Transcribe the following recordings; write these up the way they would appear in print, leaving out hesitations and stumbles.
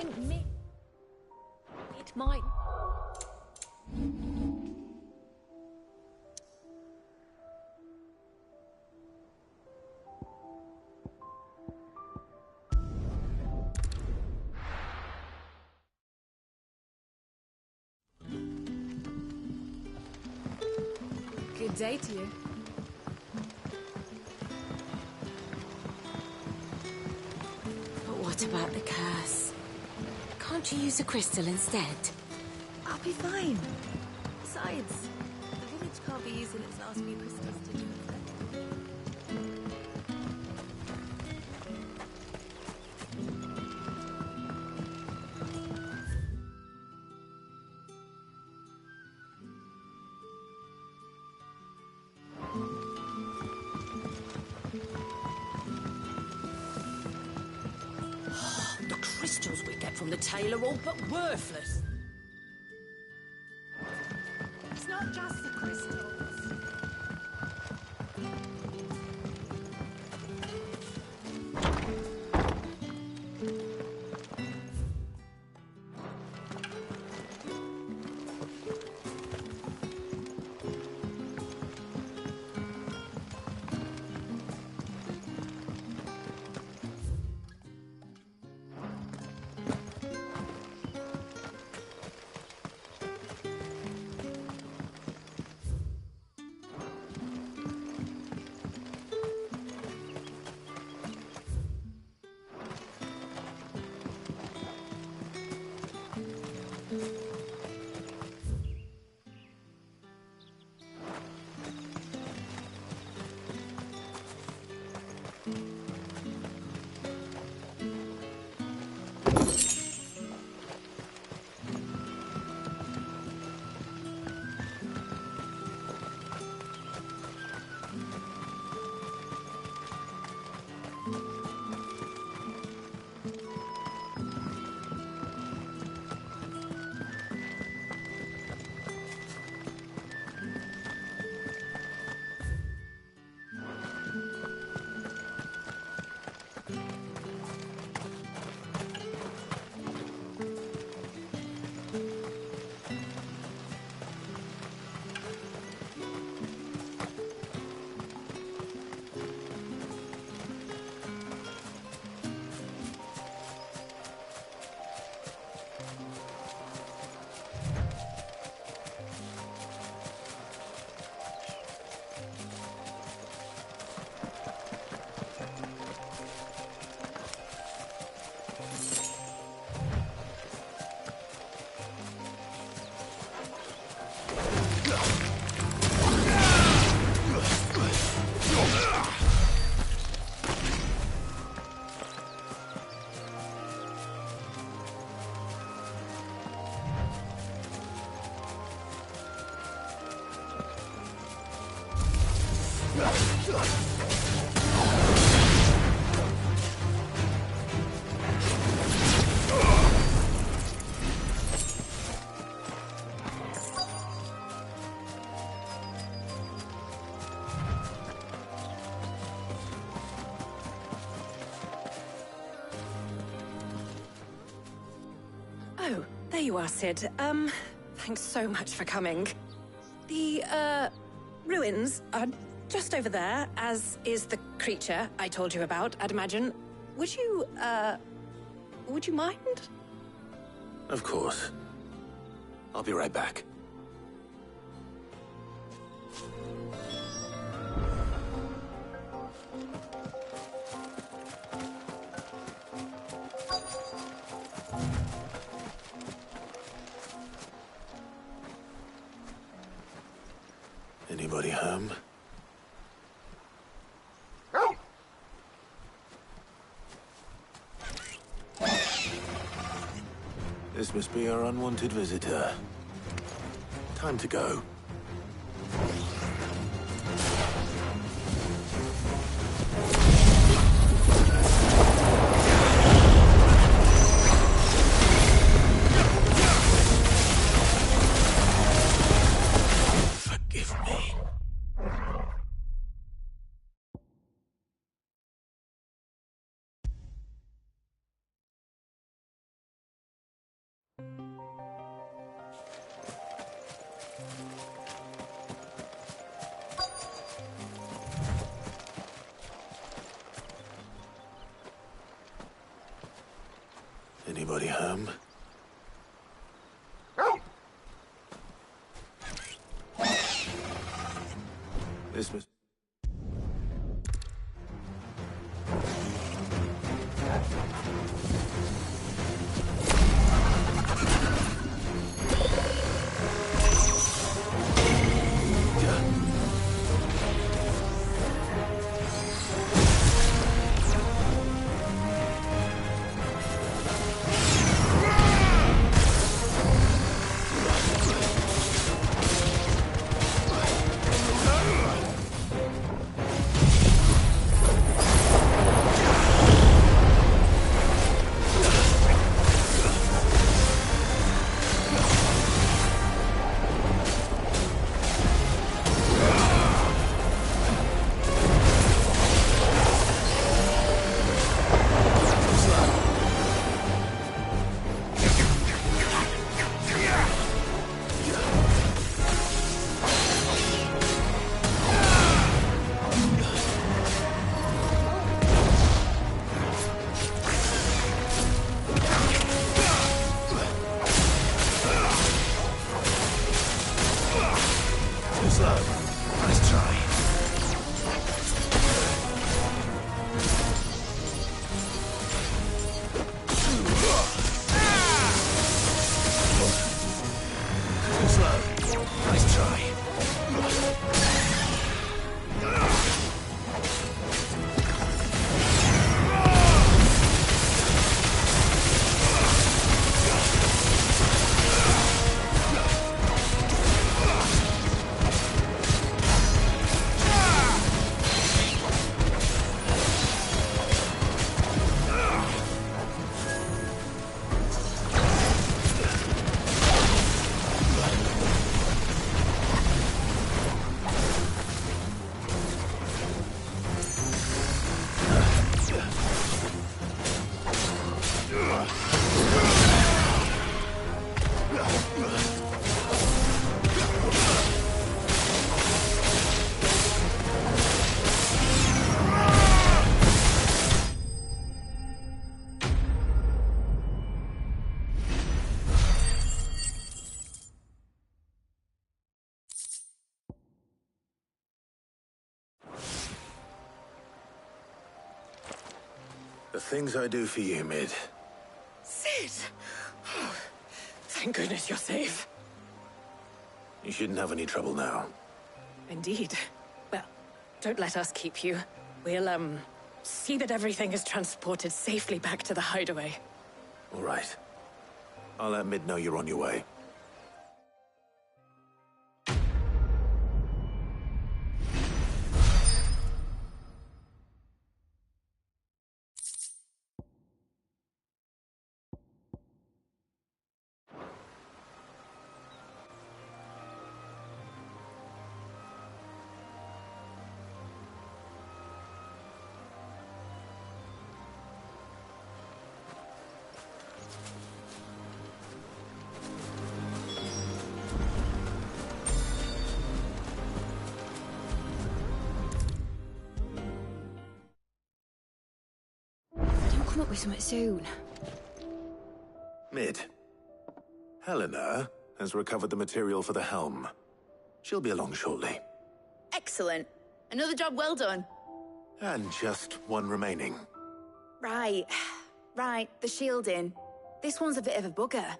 didn't mean... It might... Good day to you. But what about the curse? Can't you use a crystal instead? I'll be fine. Besides, the village can't be using its last few crystals to do effect. The crystals we get from the tail are all but worthless. It's not just the crystals. Oh, there you are, Cid. Thanks so much for coming. The, ruins are just over there, as is the creature I told you about, I'd imagine. Would you mind? Of course. I'll be right back. Anybody home? This must be our unwanted visitor. Time to go. Anybody home? This was... Nice try. Nice try. The things I do for you, Mid. Sid! Oh, thank goodness you're safe. You shouldn't have any trouble now. Indeed. Well, don't let us keep you. We'll, see that everything is transported safely back to the hideaway. All right. I'll let Mid know you're on your way. Come up with something soon. Mid. Helena has recovered the material for the helm. She'll be along shortly. Excellent. Another job well done. And just one remaining. Right. Right, the shielding. This one's a bit of a bugger.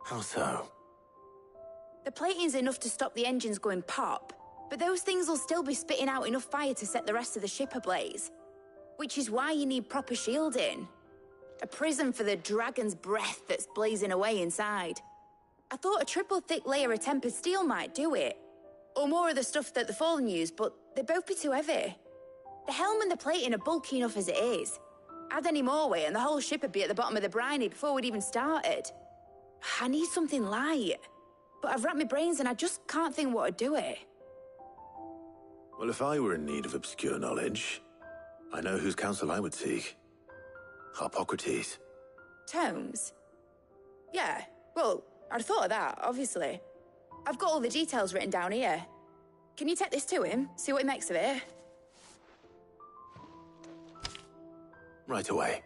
How so? The plating's enough to stop the engines going pop, but those things will still be spitting out enough fire to set the rest of the ship ablaze. Which is why you need proper shielding. A prison for the dragon's breath that's blazing away inside. I thought a triple thick layer of tempered steel might do it. Or more of the stuff that the Fallen use, but they'd both be too heavy. The helm and the plating are bulky enough as it is. Add any more weight and the whole ship would be at the bottom of the briny before we'd even started. I need something light. But I've racked my brains and I just can't think what would do it. Well, if I were in need of obscure knowledge, I know whose counsel I would seek. Harpocrates. Tomes? Yeah, well, I'd thought of that, obviously. I've got all the details written down here. Can you take this to him, see what he makes of it? Right away.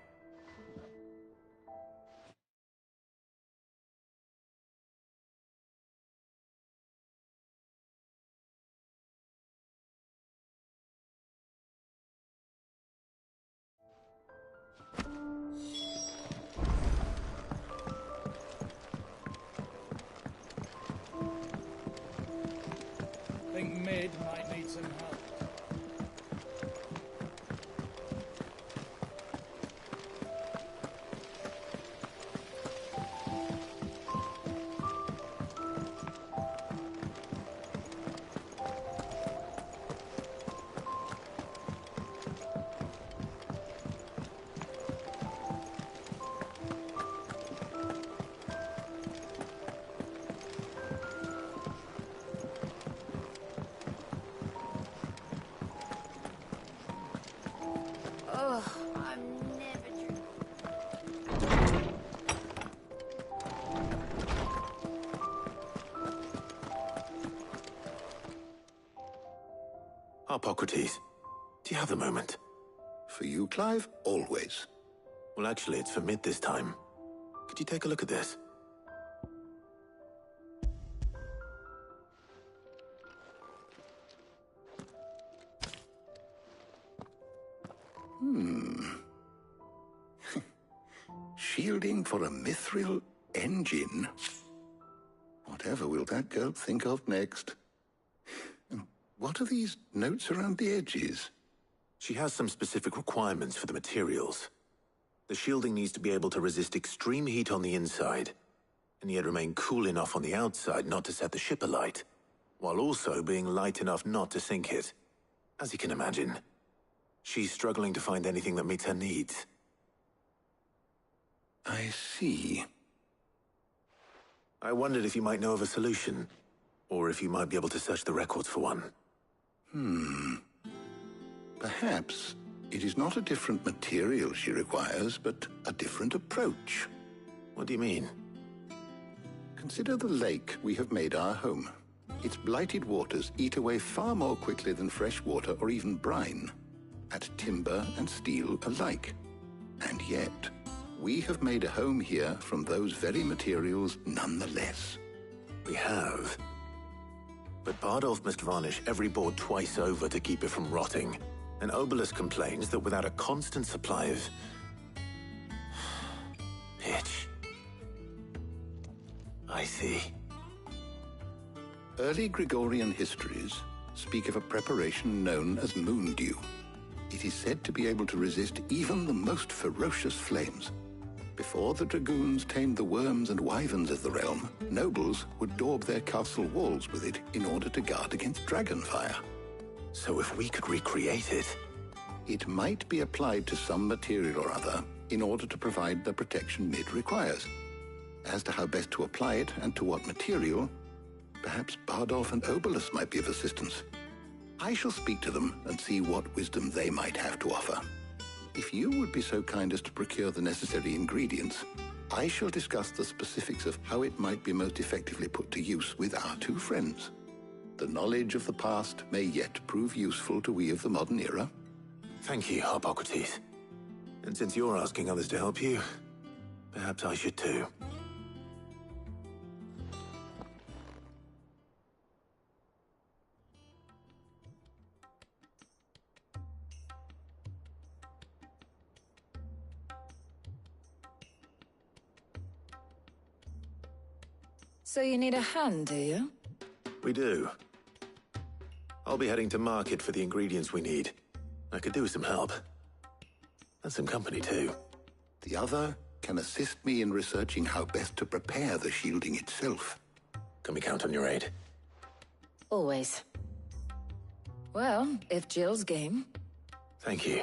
Harpocrates, do you have a moment? For you, Clive, always. Well, actually, it's for Mid this time. Could you take a look at this? Shielding for a mithril engine? Whatever will that girl think of next? And what are these notes around the edges? She has some specific requirements for the materials. The shielding needs to be able to resist extreme heat on the inside, and yet remain cool enough on the outside not to set the ship alight, while also being light enough not to sink it. As you can imagine, she's struggling to find anything that meets her needs. I see. I wondered if you might know of a solution, or if you might be able to search the records for one. Perhaps it is not a different material she requires, but a different approach. What do you mean? Consider the lake we have made our home. Its blighted waters eat away far more quickly than fresh water or even brine, at timber and steel alike. And yet, we have made a home here from those very materials nonetheless. We have. But Bardolph must varnish every board twice over to keep it from rotting. And Obelus complains that without a constant supply of pitch. I see. Early Gregorian histories speak of a preparation known as moon dew. It is said to be able to resist even the most ferocious flames. Before the dragoons tamed the worms and wyverns of the realm, nobles would daub their castle walls with it in order to guard against dragonfire. So if we could recreate it... It might be applied to some material or other in order to provide the protection Mid requires. As to how best to apply it and to what material, perhaps Bardolph and Obelus might be of assistance. I shall speak to them and see what wisdom they might have to offer. If you would be so kind as to procure the necessary ingredients, I shall discuss the specifics of how it might be most effectively put to use with our two friends. The knowledge of the past may yet prove useful to we of the modern era. Thank you, Harpocrates. And since you're asking others to help you, perhaps I should too. So you need a hand, do you? We do. I'll be heading to market for the ingredients we need. I could do with some help. And some company, too. The other can assist me in researching how best to prepare the shielding itself. Can we count on your aid? Always. Well, if Jill's game. Thank you.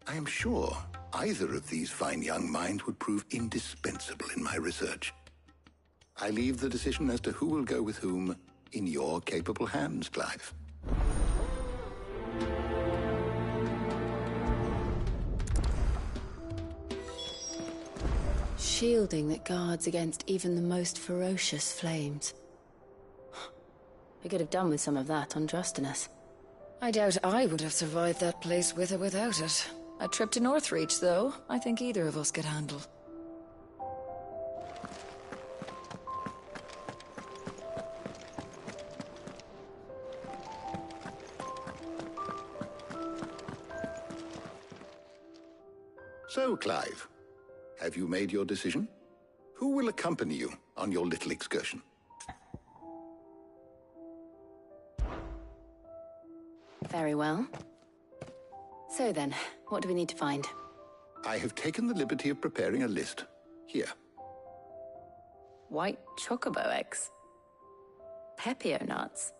I am sure either of these fine young minds would prove indispensable in my research. I leave the decision as to who will go with whom in your capable hands, Clive. Shielding that guards against even the most ferocious flames. We could have done with some of on Drustinus. I doubt I would have survived that place with or without it. A trip to Northreach, though, I think either of us could handle. So, Clive, have you made your decision? Who will accompany you on your little excursion? Very well. So then, what do we need to find? I have taken the liberty of preparing a list. Here. White chocobo eggs. Pepio nuts.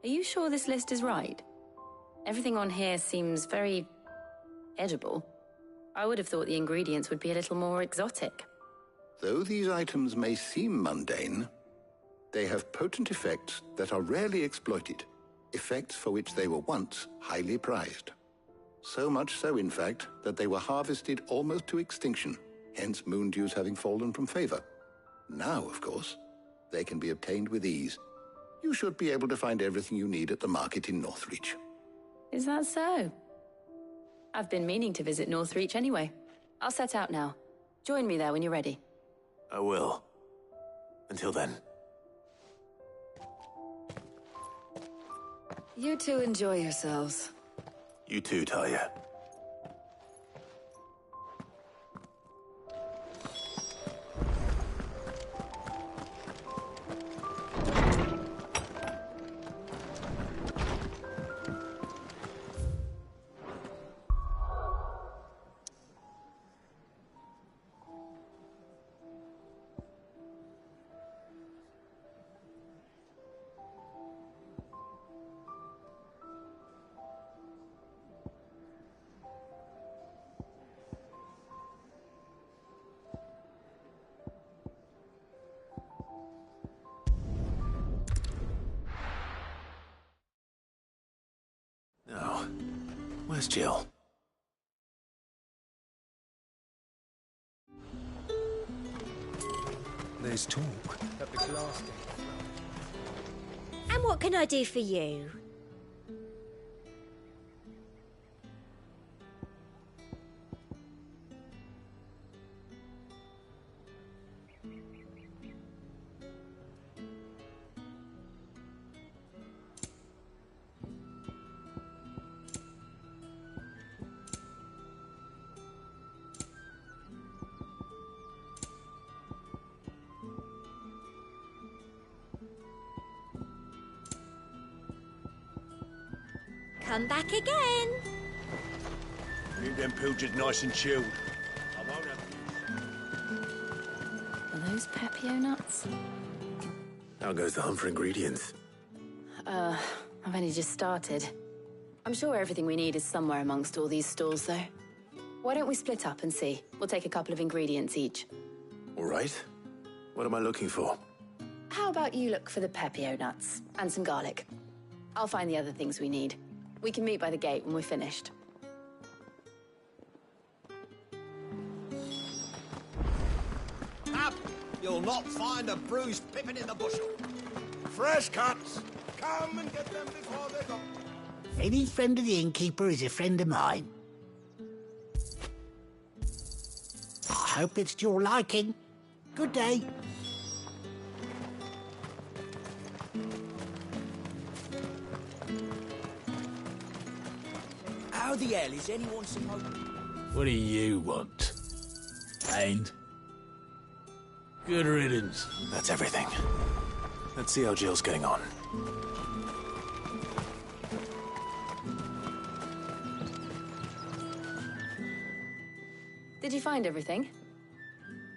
Are you sure this list is right? Everything on here seems very edible. I would have thought the ingredients would be a little more exotic. Though these items may seem mundane, they have potent effects that are rarely exploited, effects for which they were once highly prized. So much so, in fact, that they were harvested almost to extinction, hence moon dews having fallen from favor. Now, of course, they can be obtained with ease. You should be able to find everything you need at the market in Northreach. Is that so? I've been meaning to visit Northreach anyway. I'll set out now. Join me there when you're ready. I will. Until then. You two enjoy yourselves. You too, Talia. Now, where's Jill? There's talk that the glass gate. And what can I do for you? Come back again. Keep them pilchards nice and chilled. I won't have... Are those Pepio nuts? How goes the hunt for ingredients? I've only just started. I'm sure everything we need is somewhere amongst all these stalls, though. Why don't we split up and see? We'll take a couple of ingredients each. All right. What am I looking for? How about you look for the Pepio nuts and some garlic? I'll find the other things we need. We can meet by the gate when we're finished. Up! You'll not find a bruised pippin in the bushel. Fresh cuts! Come and get them before they're gone. Any friend of the innkeeper is a friend of mine. I hope it's to your liking. Good day. How the hell is anyone supposed to... What do you want? And? Good riddance. That's everything. Let's see how Jill's getting on. Did you find everything?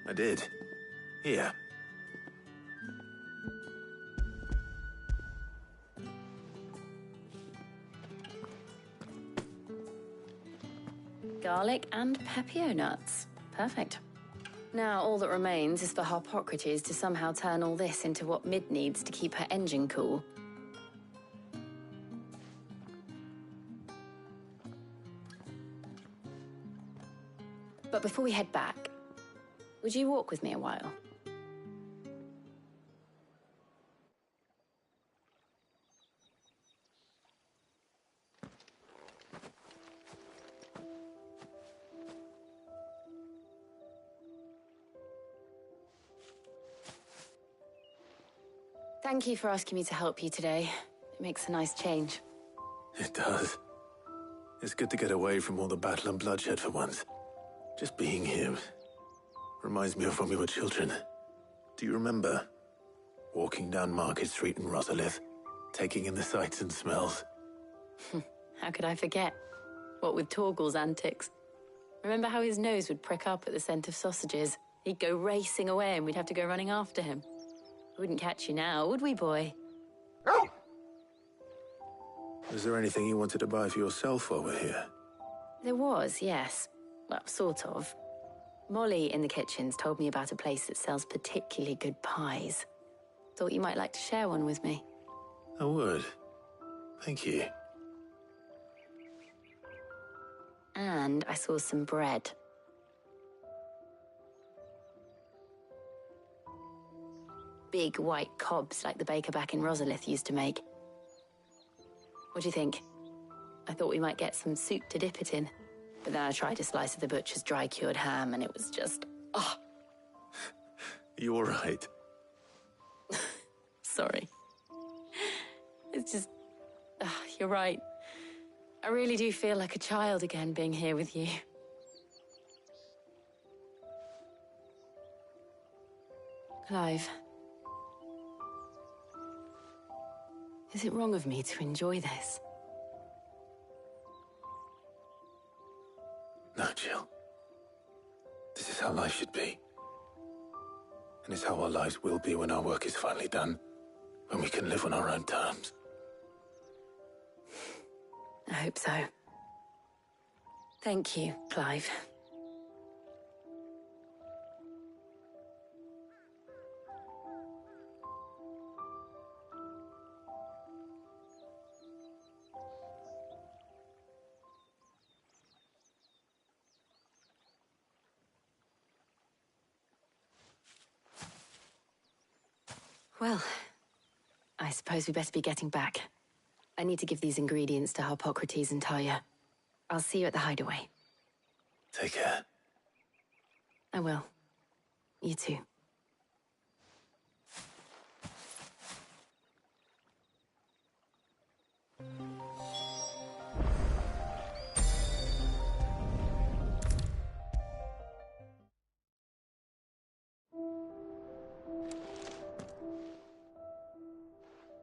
I did. Here. Garlic and Pepio nuts. Perfect. Now all that remains is for Harpocrates to somehow turn all this into what Mid needs to keep her engine cool. But before we head back, would you walk with me a while? Thank you for asking me to help you today. It makes a nice change. It does. It's good to get away from all the battle and bloodshed for once. Just being here reminds me of when we were children. Do you remember? Walking down Market Street in Rosalith, taking in the sights and smells. How could I forget? What with Torgal's antics. Remember how his nose would prick up at the scent of sausages? He'd go racing away and we'd have to go running after him. We wouldn't catch you now, would we, boy? Was there anything you wanted to buy for yourself while we're here? There was, yes. Well, sort of. Molly in the kitchens told me about a place that sells particularly good pies. Thought you might like to share one with me. I would. Thank you. And I saw some bread. big white cobs like the baker back in Rosalith used to make. What do you think? I thought we might get some soup to dip it in, but then I tried a slice of the butcher's dry-cured ham and it was just... oh. You all right? Sorry. It's just... you're right. I really do feel like a child again being here with you. Clive. Is it wrong of me to enjoy this? No, Jill. This is how life should be. And it's how our lives will be when our work is finally done. When we can live on our own terms. I hope so. Thank you, Clive. Well, I suppose we better be getting back. I need to give these ingredients to Harpocrates and Tarja. I'll see you at the hideaway. Take care. I will. You too.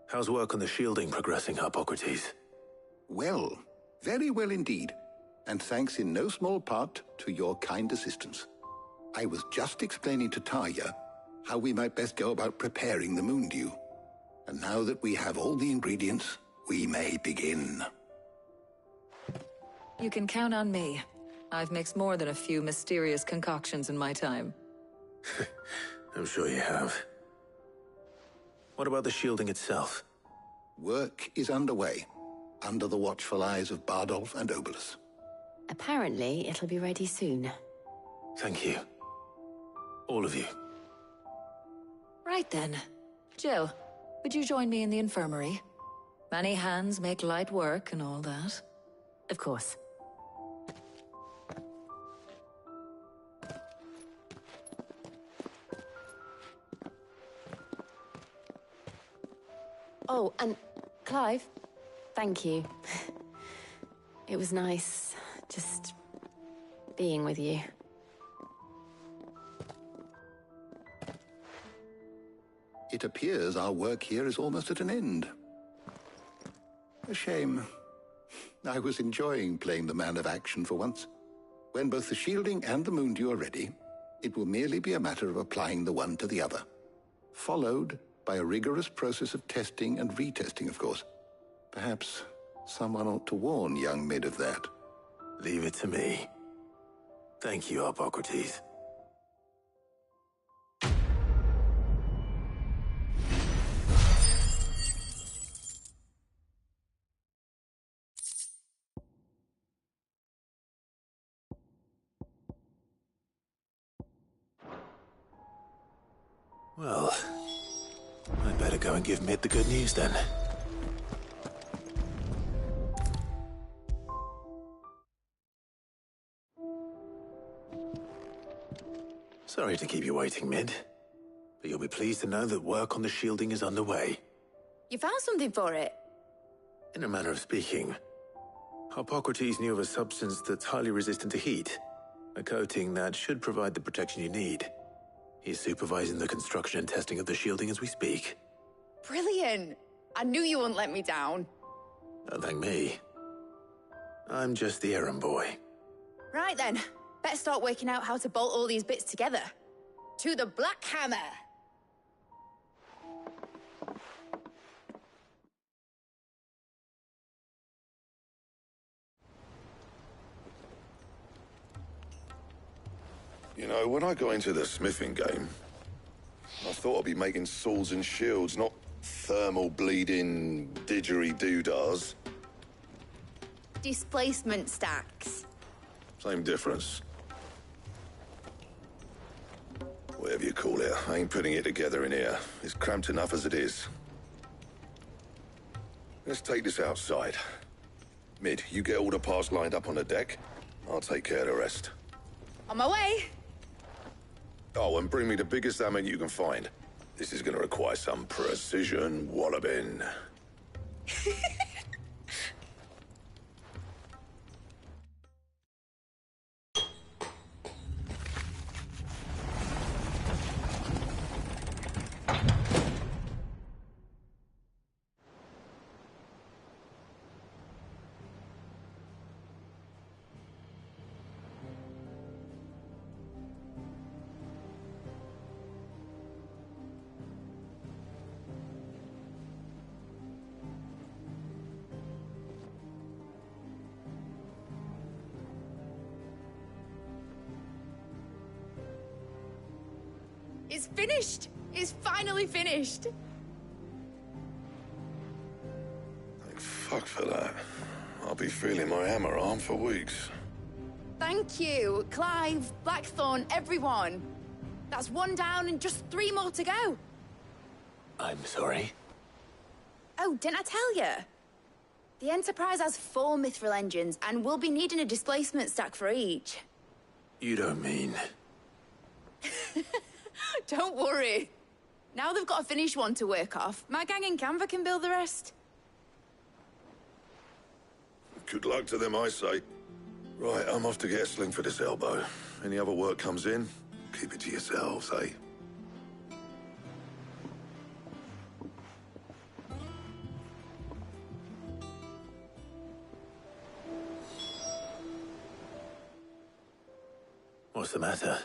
How's work on the shielding progressing, Harpocrates? Well, very well indeed. And thanks in no small part to your kind assistance. I was just explaining to Tarja how we might best go about preparing the Moondew. And now that we have all the ingredients, we may begin. You can count on me. I've mixed more than a few mysterious concoctions in my time. I'm sure you have. What about the shielding itself? Work is underway, under the watchful eyes of Bardolph and Obolus. Apparently, it'll be ready soon. Thank you. All of you. Right then. Jill, would you join me in the infirmary? Many hands make light work and all that. Of course. Oh, and Clive, thank you. It was nice, just being with you. It appears our work here is almost at an end. A shame. I was enjoying playing the man of action for once. When both the shielding and the Moondew are ready, it will merely be a matter of applying the one to the other. Followed by a rigorous process of testing and retesting, of course. Perhaps someone ought to warn young Mid of that. Leave it to me. Thank you, Harpocrates. Well, I'd better go and give Mid the good news then. Sorry to keep you waiting, Mid, but you'll be pleased to know that work on the shielding is underway. You found something for it? In a manner of speaking, Harpocrates knew of a substance that's highly resistant to heat, a coating that should provide the protection you need. He's supervising the construction and testing of the shielding as we speak. Brilliant! I knew you wouldn't let me down. Don't thank me. I'm just the errand boy. Right then, better start working out how to bolt all these bits together. To the Black Hammer! You know, when I got into the smithing game, I thought I'd be making swords and shields, not thermal bleeding didgeridoo-dahs. Displacement stacks. Same difference. Whatever you call it. I ain't putting it together in here. It's cramped enough as it is. Let's take this outside. Mid, you get all the parts lined up on the deck. I'll take care of the rest. On my way. Oh, and bring me the biggest hammer you can find. This is gonna require some precision walloping. It's finished! It's finally finished! Thank fuck for that. I'll be feeling my hammer arm for weeks. Thank you, Clive, Blackthorn, everyone. That's one down and just 3 more to go. I'm sorry. Oh, didn't I tell you? The Enterprise has 4 mithril engines, and we'll be needing a displacement stack for each. You don't mean... Don't worry. Now they've got a finished one to work off, my gang in Canva can build the rest. Good luck to them, I say. Right, I'm off to get a sling for this elbow. Any other work comes in, keep it to yourselves, eh? What's the matter?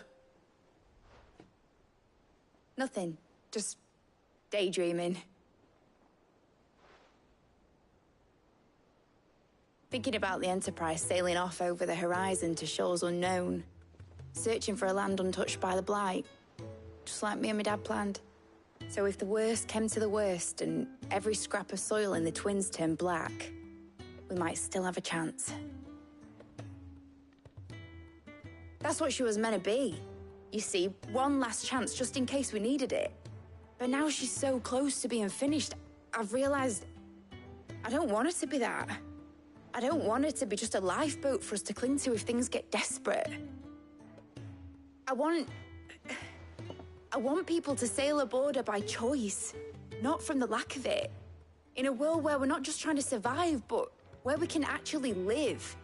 Nothing. Just daydreaming. Thinking about the Enterprise sailing off over the horizon to shores unknown. Searching for a land untouched by the Blight. Just like me and my dad planned. So if the worst came to the worst and every scrap of soil in the Twins turned black, we might still have a chance. That's what she was meant to be. You see, one last chance just in case we needed it. But now she's so close to being finished, I've realized I don't want it to be that. I don't want it to be just a lifeboat for us to cling to if things get desperate. I want people to sail aboard her by choice, not from the lack of it. In a world where we're not just trying to survive, but where we can actually live.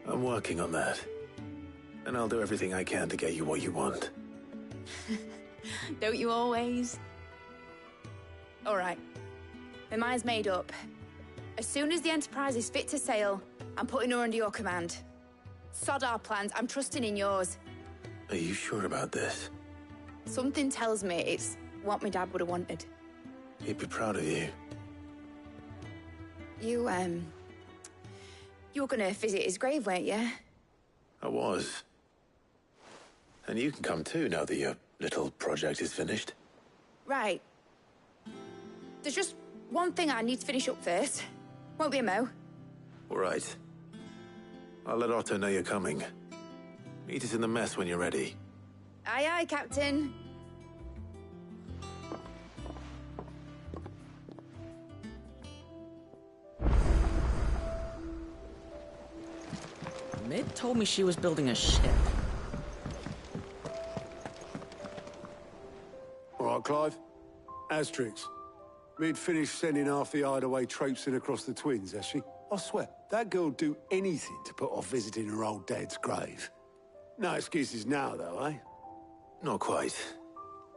I'm working on that. And I'll do everything I can to get you what you want. Don't you always? All right. My mind's made up. As soon as the Enterprise is fit to sail, I'm putting her under your command. Sod our plans, I'm trusting in yours. Are you sure about this? Something tells me it's what my dad would have wanted. He'd be proud of you. You were gonna visit his grave, weren't you? I was. And you can come too now that your little project is finished. Right. There's just one thing I need to finish up first. Won't be a mo. All right. I'll let Otto know you're coming. Meet us in the mess when you're ready. Aye, aye, Captain. Mid told me she was building a ship. All right, Clive. Astrix. Mid finished sending half the hideaway traipsing across the Twins, has she? I swear, that girl'd do anything to put off visiting her old dad's grave. No excuses now, though, eh? Not quite.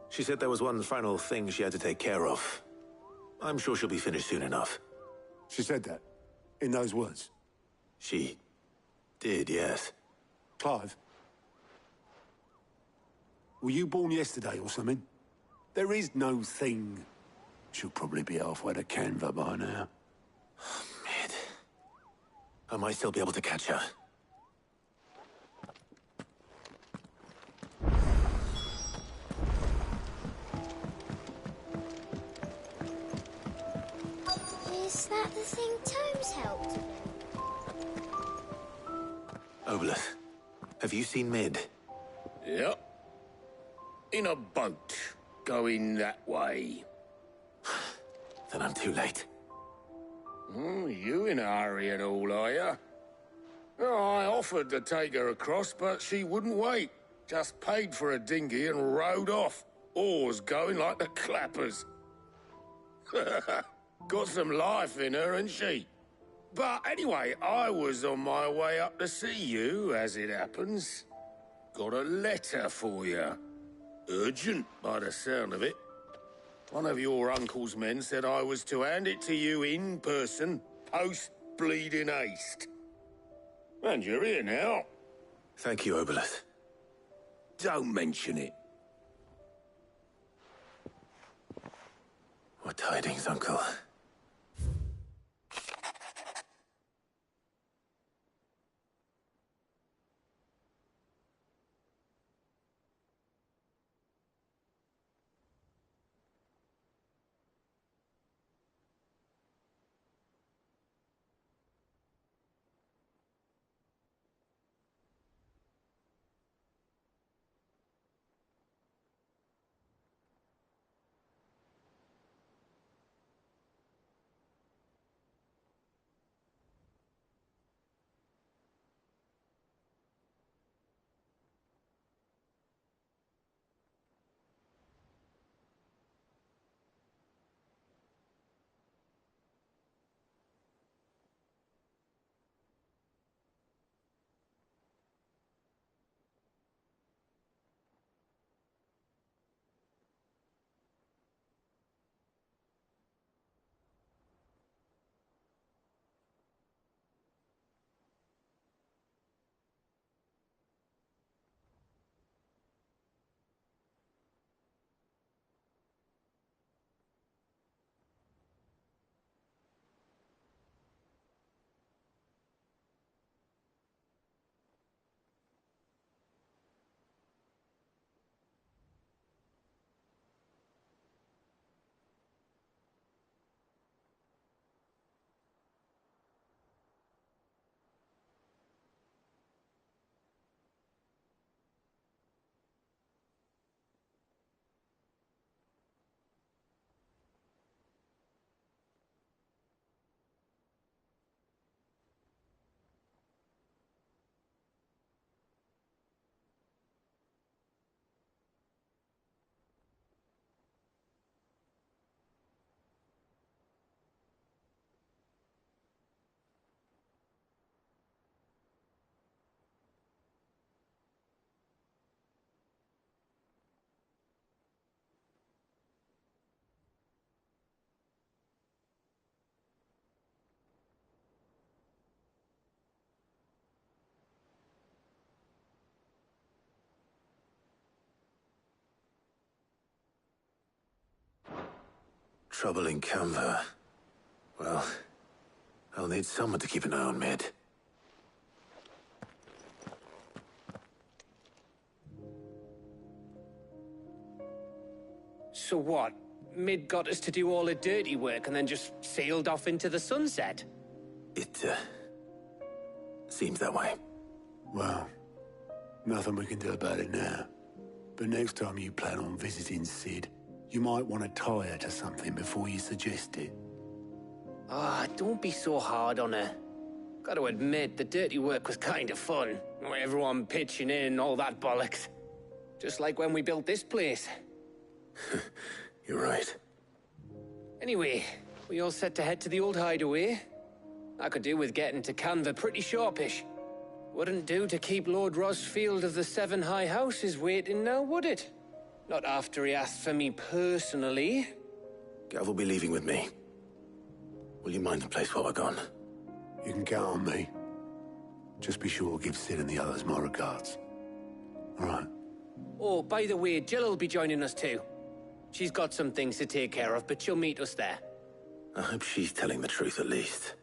She said there was one final thing she had to take care of. I'm sure she'll be finished soon enough. She said that? In those words? She did, yes. Clive? Were you born yesterday or something? There is no thing. She'll probably be halfway to Canva by now. Mid. I might still be able to catch her. Is that the thing Tomes helped with? Obolus, have you seen Mid? Yep. In a boat, going that way. Then I'm too late. You in a hurry and all, are you? Oh, I offered to take her across, but she wouldn't wait. Just paid for a dinghy and rowed off. Oars going like the clappers. Got some life in her, ain't she? But anyway, I was on my way up to see you, as it happens. Got a letter for you. Urgent, by the sound of it. One of your uncle's men said I was to hand it to you in person, post-bleeding haste. And you're here now. Thank you, Obolus. Don't mention it. What tidings, Uncle? Trouble in Canva. Well, I'll need someone to keep an eye on Mid. So what? Mid got us to do all the dirty work and then just sailed off into the sunset? It, seems that way. Well, nothing we can do about it now. But next time you plan on visiting Sid, you might want to tie her to something before you suggest it. Ah, don't be so hard on her. Gotta admit, the dirty work was kind of fun. Everyone pitching in and all that bollocks. Just like when we built this place. You're right. Anyway, we all set to head to the old hideaway. I could do with getting to Canva pretty sharpish. Wouldn't do to keep Lord Rosfield of the Seven High Houses waiting now, would it? Not after he asked for me personally. Gav will be leaving with me. Will you mind the place while we're gone? You can count on me. Just be sure to give Sid and the others my regards. All right. Oh, by the way, Jill will be joining us too. She's got some things to take care of, but she'll meet us there. I hope she's telling the truth at least.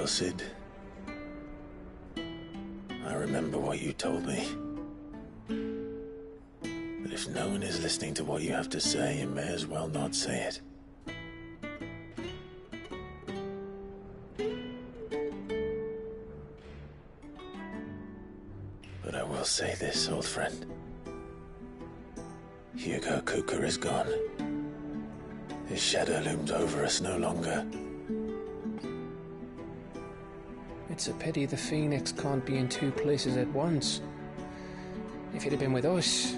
well, Sid. I remember what you told me. But if no one is listening to what you have to say, you may as well not say it. But I will say this, old friend. Hugo Kuka is gone. His shadow looms over us no longer. It's a pity the Phoenix can't be in two places at once. If he'd have been with us,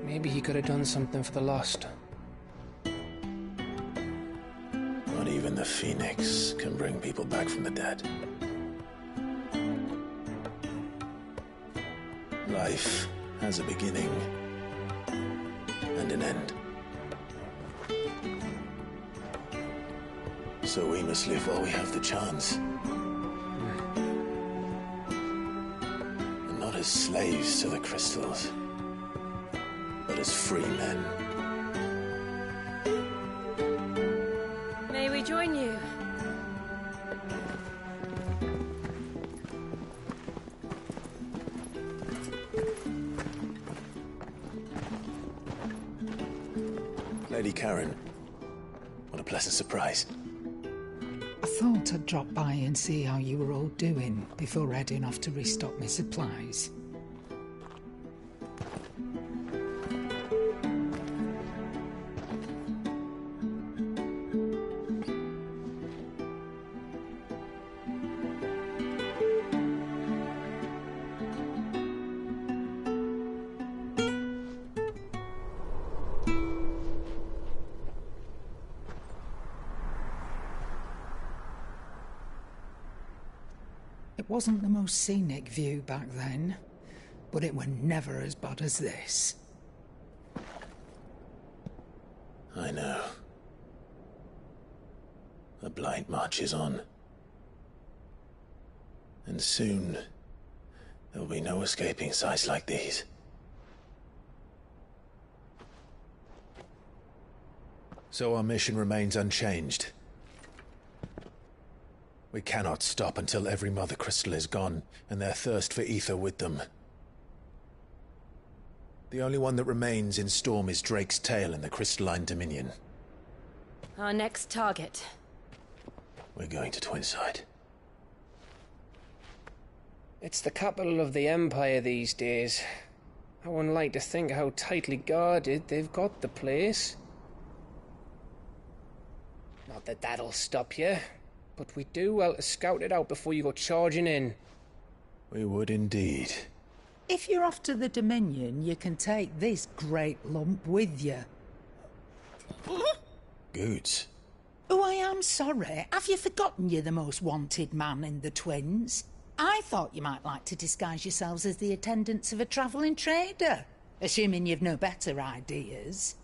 maybe he could have done something for the Lost. Not even the Phoenix can bring people back from the dead. Life has a beginning and an end. So we must live while we have the chance. And not as slaves to the crystals, but as free men. May we join you? Lady Karen, what a pleasant surprise. I thought I'd drop by and see how you were all doing before heading off to restock my supplies. It wasn't the most scenic view back then, but it were never as bad as this. I know. The Blight marches on. And soon, there'll be no escaping sights like these. So our mission remains unchanged. We cannot stop until every Mother Crystal is gone, and their thirst for ether with them. The only one that remains in Storm is Drake's Tail in the Crystalline Dominion. Our next target. We're going to Twinside. It's the capital of the Empire these days. I wouldn't like to think how tightly guarded they've got the place. Not that that'll stop you. But we do well to scout it out before you go charging in. We would indeed. If you're off to the Dominion, you can take this great lump with you. Goods. Oh, I am sorry. Have you forgotten you're the most wanted man in the Twins? I thought you might like to disguise yourselves as the attendants of a travelling trader, assuming you've no better ideas.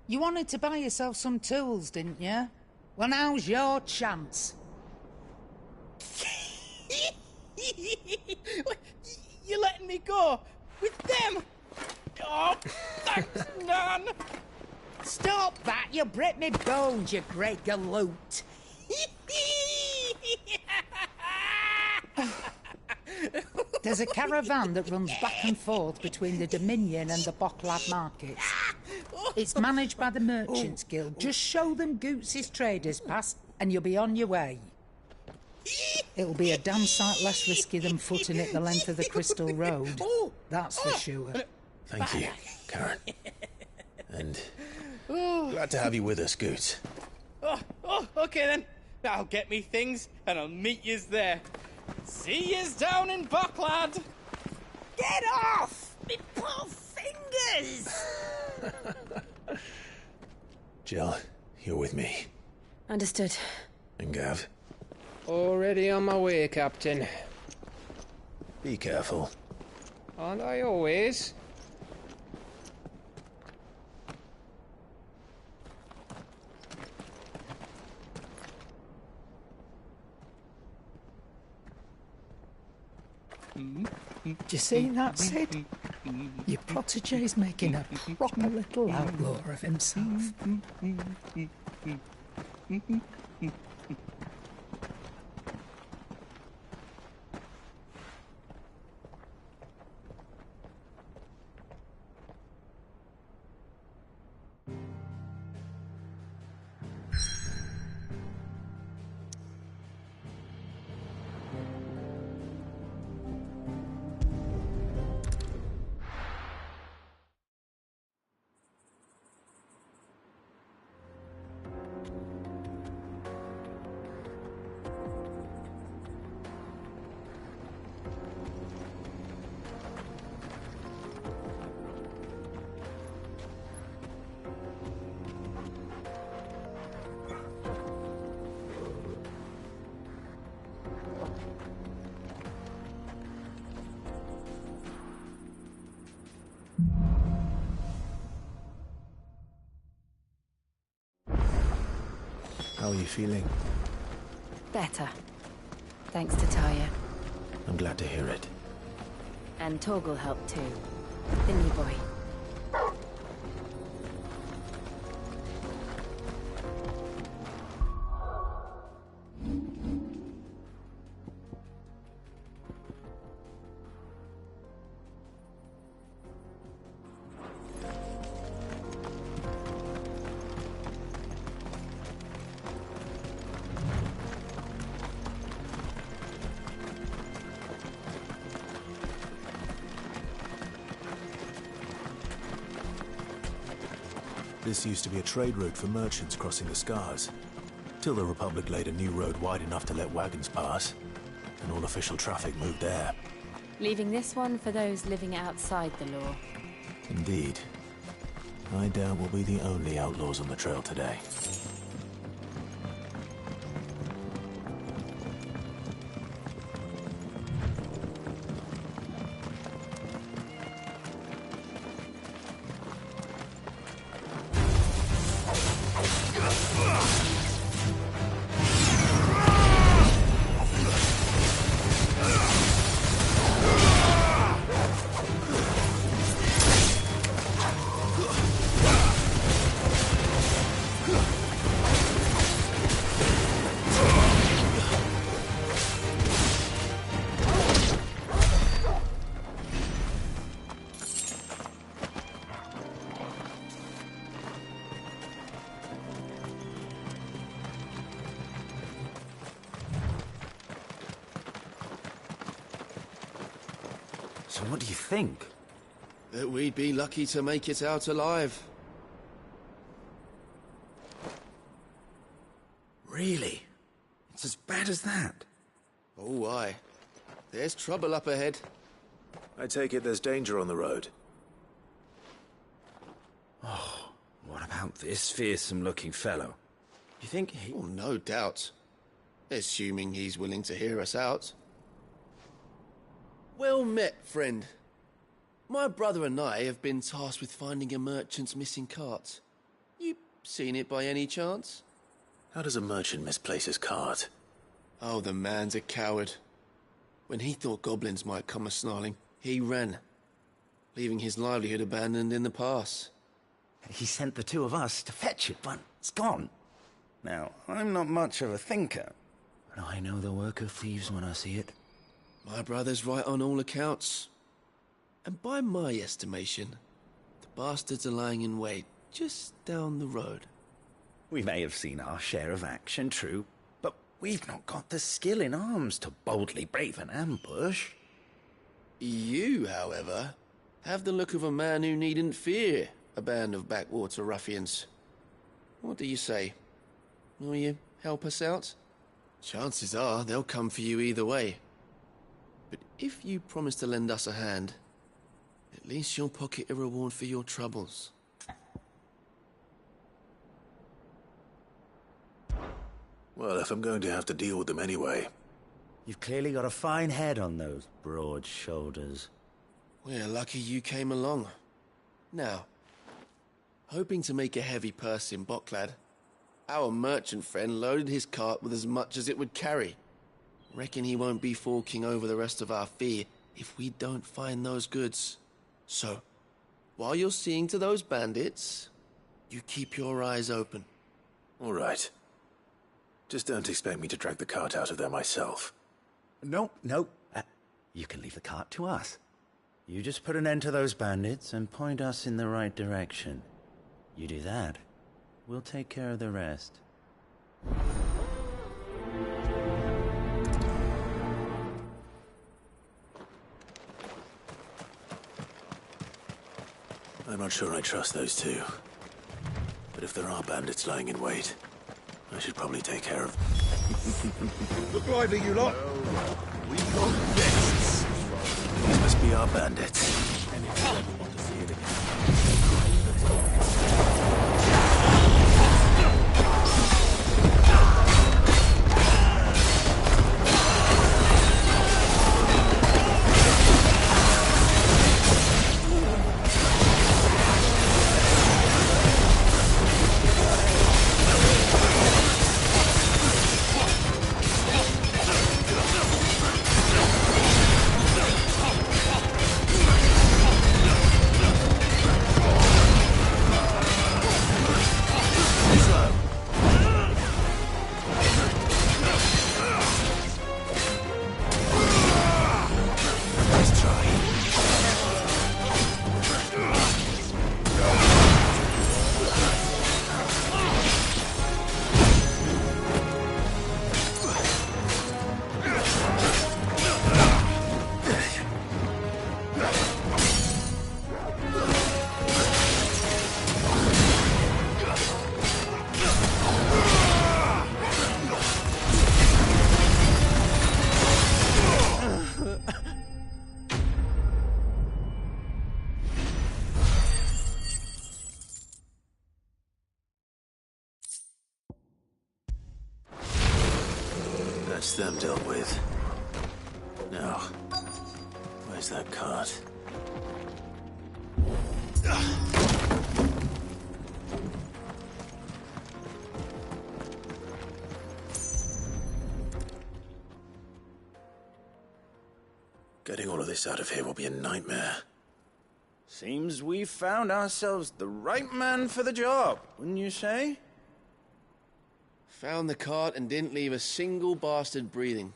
You wanted to buy yourself some tools, didn't you? Well, now's your chance. You're letting me go with them? Oh, thanks, Nan. Stop that! You'll break me bones, you great galoot. There's a caravan that runs back and forth between the Dominion and the Bocklad markets. It's managed by the Merchants Guild. Just show them Goots' traders pass and you'll be on your way. It'll be a damn sight less risky than footing it the length of the Crystal Road. That's for sure. Thank you, Karen. And glad to have you with us, Goots. Okay then. I'll get me things and I'll meet yous there. See yous down in Bocklad. Get off! Me poor fingers! Jill, you're with me. Understood. And Gav? Already on my way, Captain. Be careful. Aren't I always? Do you see that, Sid? Your protégé's making a proper little outlaw of himself. How are you feeling? Better. Thanks to Talia. I'm glad to hear it. And Torgal helped too. The new boy. This used to be a trade route for merchants crossing the Scars, till the Republic laid a new road wide enough to let wagons pass, and all official traffic moved there. Leaving this one for those living outside the law. Indeed. I doubt we'll be the only outlaws on the trail today. So what do you think? That we'd be lucky to make it out alive. Really? It's as bad as that? Oh, aye. There's trouble up ahead. I take it there's danger on the road. Oh, what about this fearsome-looking fellow? You think he... Oh, no doubt. Assuming he's willing to hear us out. Well met, friend. My brother and I have been tasked with finding a merchant's missing cart. You seen it by any chance? How does a merchant misplace his cart? Oh, the man's a coward. When he thought goblins might come a-snarling, he ran, leaving his livelihood abandoned in the pass. He sent the two of us to fetch it, but it's gone. Now, I'm not much of a thinker, but I know the work of thieves when I see it. My brother's right on all accounts. And by my estimation, the bastards are lying in wait just down the road. We may have seen our share of action, true, but we've not got the skill in arms to boldly brave an ambush. You, however, have the look of a man who needn't fear a band of backwater ruffians. What do you say? Will you help us out? Chances are they'll come for you either way. But if you promise to lend us a hand, at least you'll pocket a reward for your troubles. Well, if I'm going to have to deal with them anyway... You've clearly got a fine head on those broad shoulders. We're lucky you came along. Now, hoping to make a heavy purse in Boklad, our merchant friend loaded his cart with as much as it would carry. Reckon he won't be forking over the rest of our fee if we don't find those goods. So, while you're seeing to those bandits, you keep your eyes open. All right. Just don't expect me to drag the cart out of there myself. No. You can leave the cart to us. You just put an end to those bandits and point us in the right direction. You do that, we'll take care of the rest. I'm not sure I trust those two. But if there are bandits lying in wait, I should probably take care of them. Look lively, you lot. We got guests. These must be our bandits. And if you ever want to see it That's them dealt with. Now, where's that cart? Getting all of this out of here will be a nightmare. Seems we've found ourselves the right man for the job, wouldn't you say? Found the cart and didn't leave a single bastard breathing.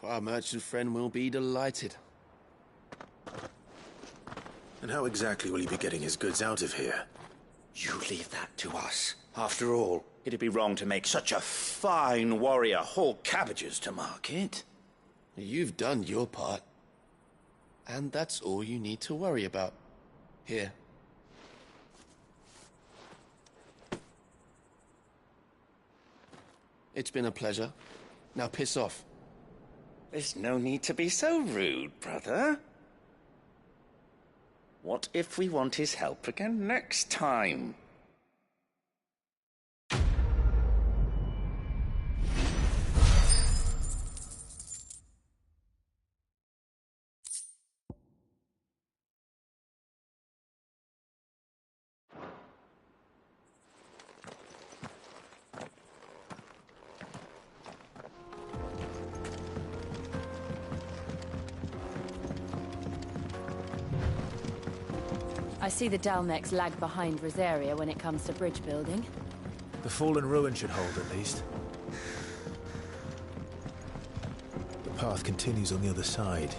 Our merchant friend will be delighted. And how exactly will he be getting his goods out of here? You leave that to us. After all, it'd be wrong to make such a fine warrior haul cabbages to market. You've done your part. And that's all you need to worry about. Here. It's been a pleasure. Now piss off. There's no need to be so rude, brother. What if we want his help again next time? I see the Dalmex lag behind Rosaria when it comes to bridge building. The fallen ruin should hold, at least. The path continues on the other side.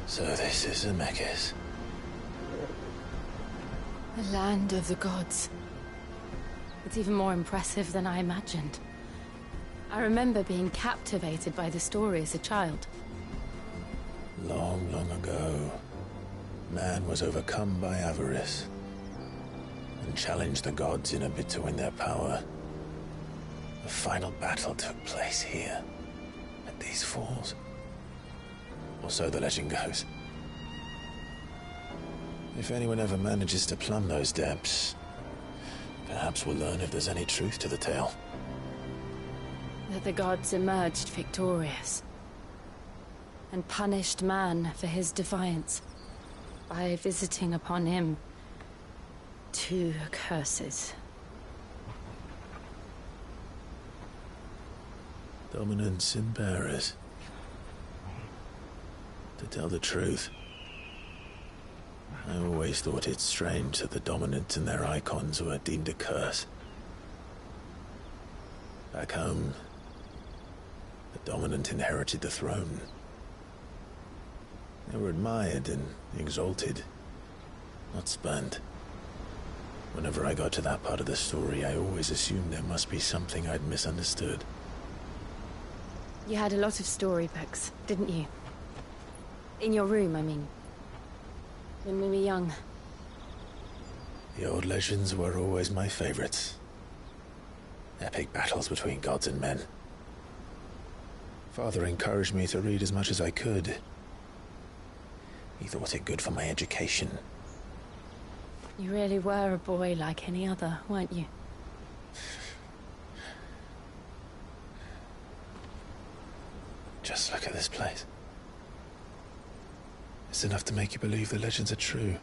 So this is Zemeckis. The land of the gods. It's even more impressive than I imagined. I remember being captivated by the story as a child. Long, long ago, man was overcome by avarice and challenged the gods in a bid to win their power. The final battle took place here, at these falls. Or so the legend goes. If anyone ever manages to plumb those depths, perhaps we'll learn if there's any truth to the tale. That the gods emerged victorious and punished man for his defiance by visiting upon him 2 curses. Dominance and bearers. To tell the truth, I always thought it strange that the dominant and their icons were deemed a curse. Back home, the dominant inherited the throne. They were admired and exalted, not spurned. Whenever I got to that part of the story, I always assumed there must be something I'd misunderstood. You had a lot of storybooks, didn't you? In your room, I mean. When we were young. The old legends were always my favorites. Epic battles between gods and men. Father encouraged me to read as much as I could. He thought it good for my education. You really were a boy like any other, weren't you? Just look at this place. It's enough to make you believe the legends are true.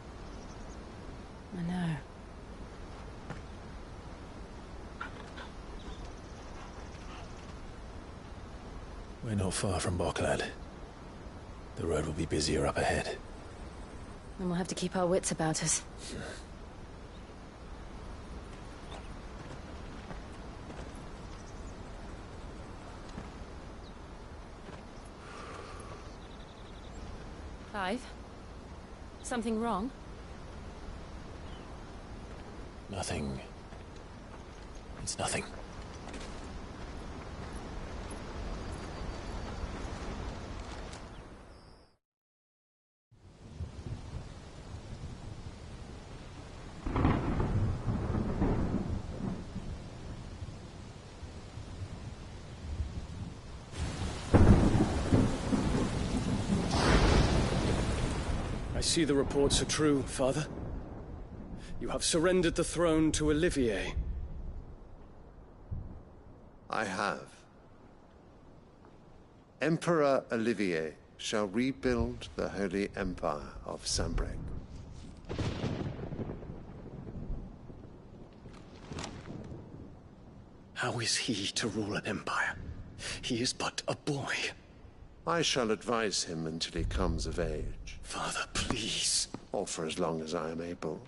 I know. We're not far from Boklad. The road will be busier up ahead. Then we'll have to keep our wits about us. Clive? Something wrong? Nothing. It's nothing. I see the reports are true, Father. You have surrendered the throne to Olivier. I have. Emperor Olivier shall rebuild the Holy Empire of Sanbreque. How is he to rule an empire? He is but a boy. I shall advise him until he comes of age. Father, please. Or for as long as I am able.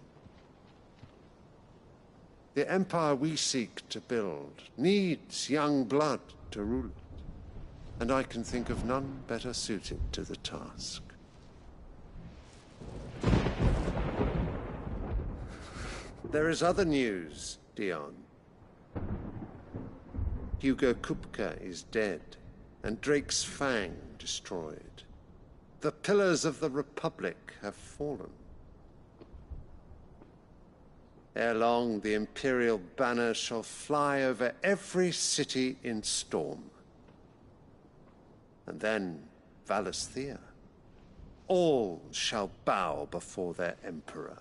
The empire we seek to build needs young blood to rule it, and I can think of none better suited to the task. There is other news, Dion. Hugo Kupka is dead, and Drake's Fang destroyed. The pillars of the Republic have fallen. Ere long, the Imperial banner shall fly over every city in Storm. And then, Valisthea. All shall bow before their Emperor.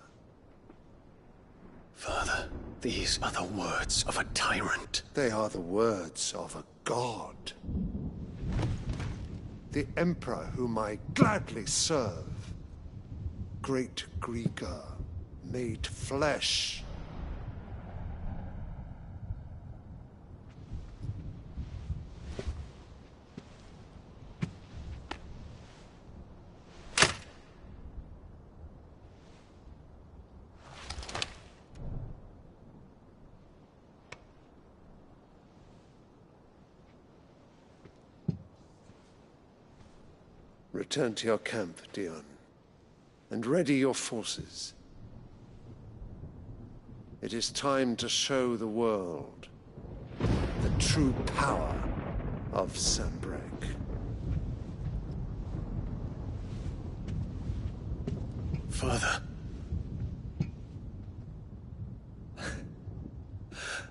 Father, these are the words of a tyrant. They are the words of a god. The Emperor whom I gladly serve. Great Grieger, made flesh. Return to your camp, Dion, and ready your forces. It is time to show the world the true power of Sanbreque. Father.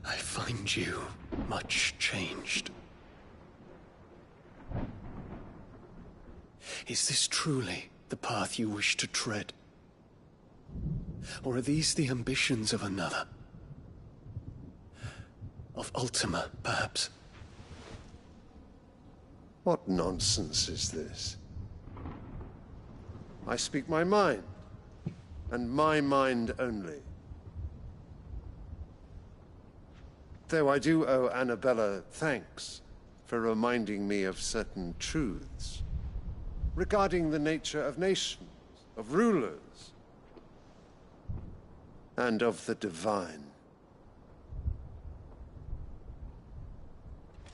I find you much changed. Is this truly the path you wish to tread? Or are these the ambitions of another? Of Ultima, perhaps? What nonsense is this? I speak my mind, and my mind only. Though I do owe Annabella thanks for reminding me of certain truths regarding the nature of nations, of rulers, and of the divine.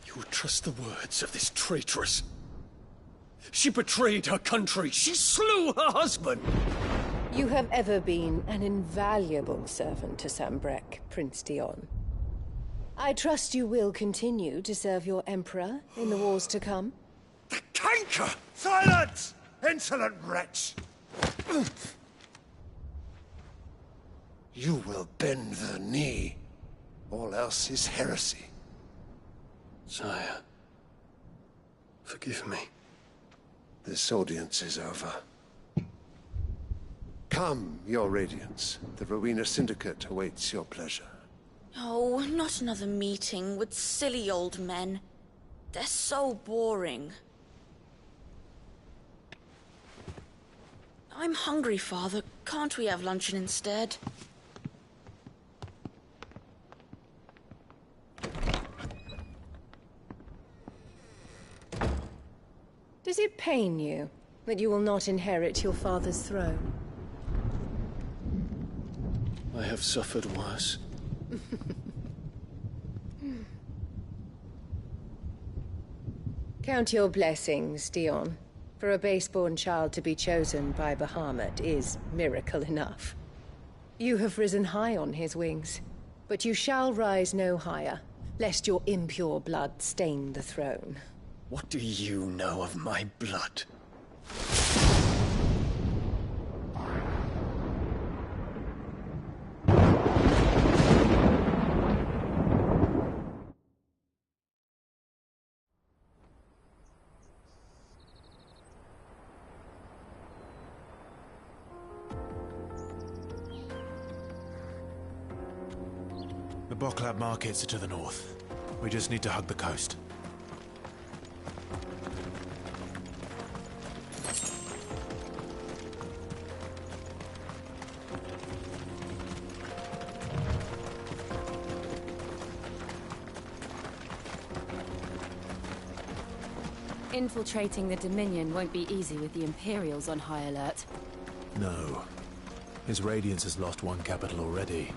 You would trust the words of this traitress? She betrayed her country. She slew her husband. You have ever been an invaluable servant to Sanbreque, Prince Dion. I trust you will continue to serve your Emperor in the wars to come. The canker! Silence! Insolent wretch! You will bend the knee. All else is heresy. Sire, forgive me. This audience is over. Come, Your Radiance. The Rowena Syndicate awaits your pleasure. Oh, not another meeting with silly old men. They're so boring. I'm hungry, Father. Can't we have luncheon instead? Does it pain you that you will not inherit your father's throne? I have suffered worse. Count your blessings, Dion. For a base-born child to be chosen by Bahamut is miracle enough. You have risen high on his wings, but you shall rise no higher, lest your impure blood stain the throne. What do you know of my blood? The Boklab markets are to the north. We just need to hug the coast. Infiltrating the Dominion won't be easy with the Imperials on high alert. No. His Radiance has lost one capital already.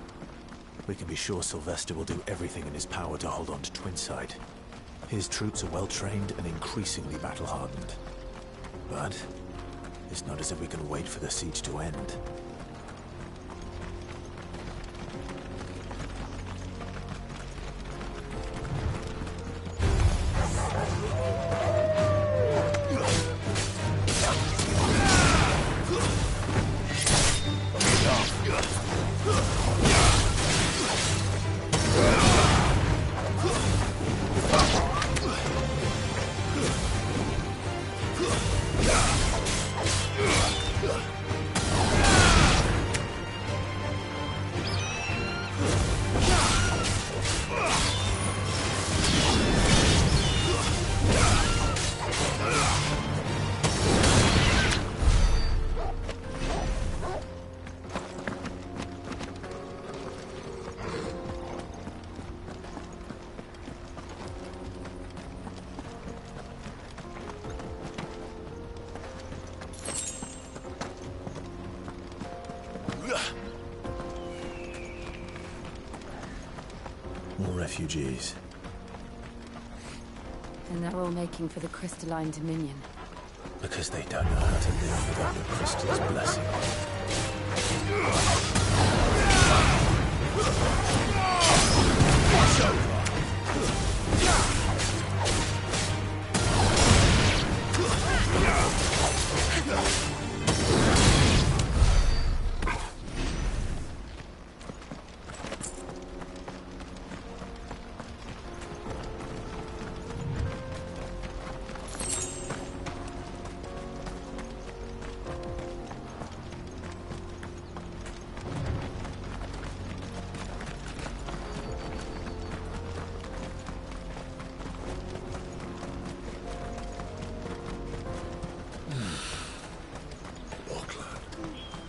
We can be sure Sylvester will do everything in his power to hold on to Twinside. His troops are well-trained and increasingly battle-hardened. But it's not as if we can wait for the siege to end. More refugees. And they're all making for the Crystalline Dominion. Because they don't know how to live without the Crystal's blessing. It's over.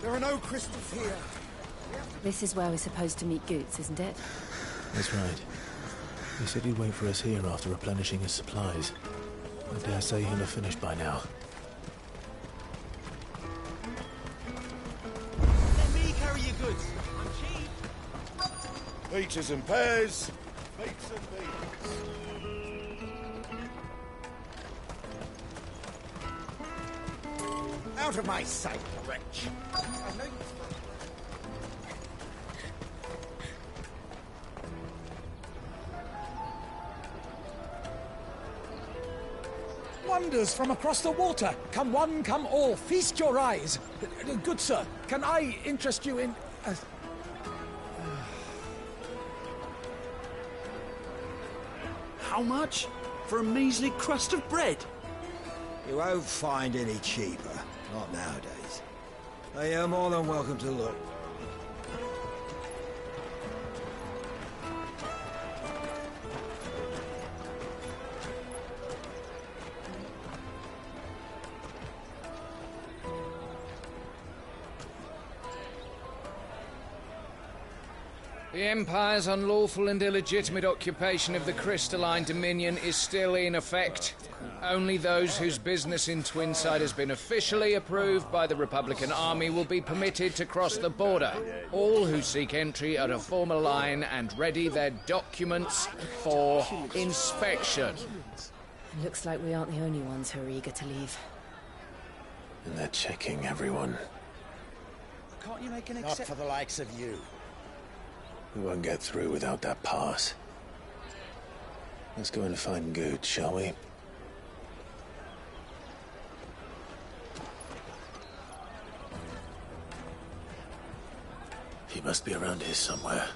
There are no crystals here. This is where we're supposed to meet Goots, isn't it? That's right. He said he'd wait for us here after replenishing his supplies. I dare say he'll have finished by now. Let me carry your goods. I'm cheap. Peaches and pears. Peeps and beans. Out of my sight, wretch. I know you. Wonders from across the water. Come one, come all. Feast your eyes. Good sir, can I interest you in... How much? For a measly crust of bread? You won't find any cheaper. Not nowadays. You're more than welcome to look. The Empire's unlawful and illegitimate occupation of the Crystalline Dominion is still in effect. Only those whose business in Twinside has been officially approved by the Republican Army will be permitted to cross the border. All who seek entry are to form a line and ready their documents for inspection. Looks like we aren't the only ones who are eager to leave. And they're checking everyone. Can't you make an Not for the likes of you. We won't get through without that pass. Let's go and find Gooch, shall we? He must be around here somewhere.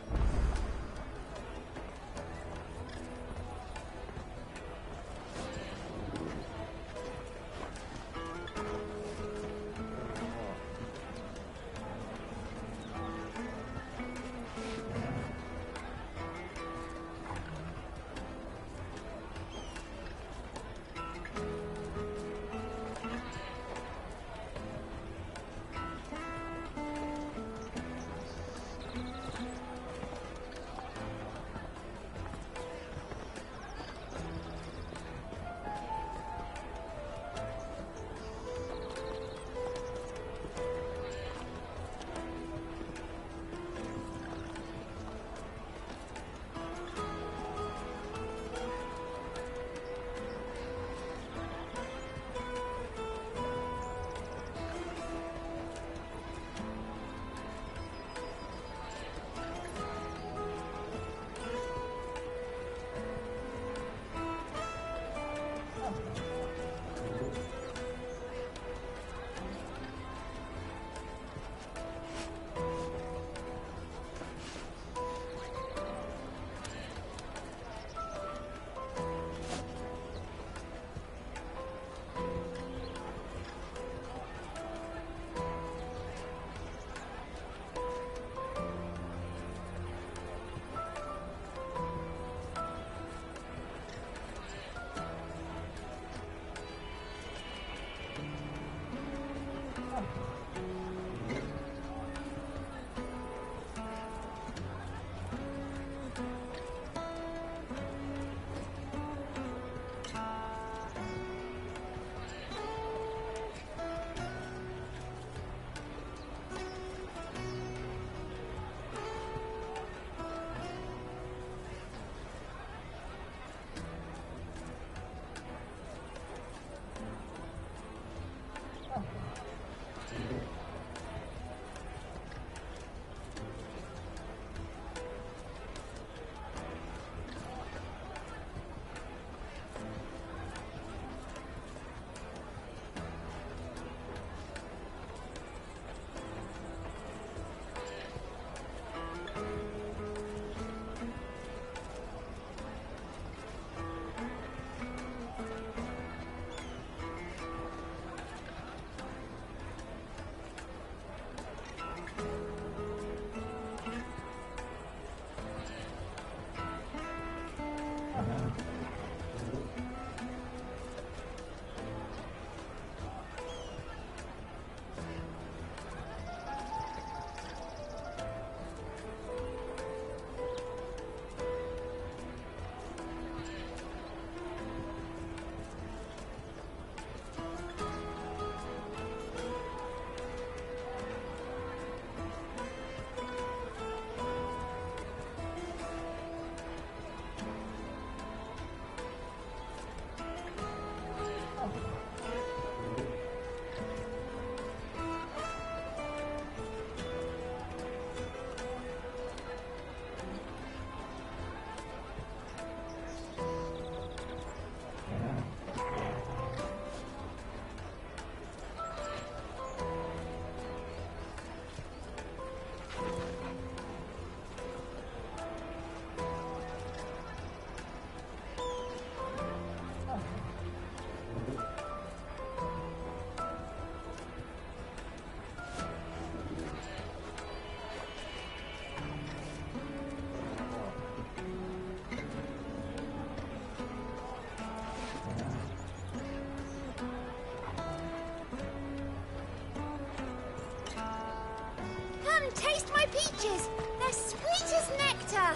Taste my peaches! They're sweet as nectar!